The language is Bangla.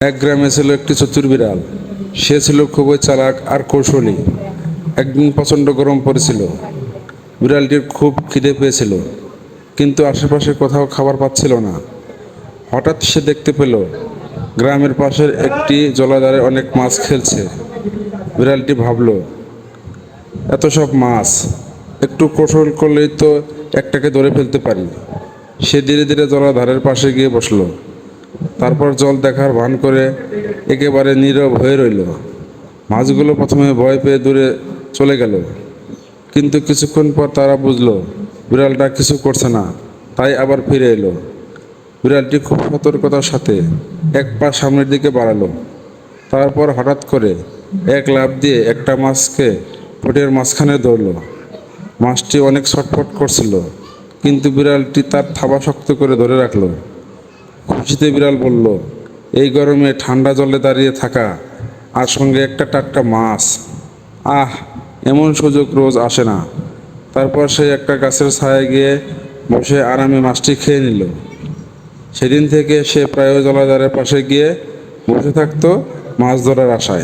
এক গ্রামে ছিল একটি চতুর বিড়াল। সে ছিল খুবই চালাক আর কৌশলী। একদিন প্রচণ্ড গরম পড়েছিল। বিড়ালটির খুব খিদে পেয়েছিল, কিন্তু আশেপাশে কোথাও খাবার পাচ্ছিল না। হঠাৎ সে দেখতে পেল গ্রামের পাশের একটি জলাধারে অনেক মাছ খেলছে। বিড়ালটি ভাবল, এত সব মাছ, একটু কৌশল করলেই তো একটাকে ধরে ফেলতে পারি। সে ধীরে ধীরে জলাধারের পাশে গিয়ে বসলো। তারপর জল দেখার ভান করে একেবারে নীরব হয়ে রইল। মাছগুলো প্রথমে ভয় পেয়ে দূরে চলে গেল, কিন্তু কিছুক্ষণ পর তারা বুঝলো বিড়ালটা কিছু করছে না, তাই আবার ফিরে এলো। বিড়ালটি খুব সতর্কতার সাথে এক পা সামনের দিকে বাড়ালো। তারপর হঠাৎ করে এক লাফ দিয়ে একটা মাছকে ঠোঁটের মাঝখানে ধরলো। মাছটি অনেক ছটফট করছিল, কিন্তু বিড়ালটি তার থাবা শক্ত করে ধরে রাখলো। খুশিতে বিড়াল বলল, এই গরমে ঠান্ডা জলে দাঁড়িয়ে থাকা আর সঙ্গে একটা টাটকা মাছ, আহ, এমন সুযোগ রোজ আসে না। তারপর সে একটা গাছের ছায়ায় গিয়ে বসে আরামে মাছটি খেয়ে নিল। সেদিন থেকে সে প্রায় জলাধারের পাশে গিয়ে বসে থাকতো মাছ ধরার আশায়।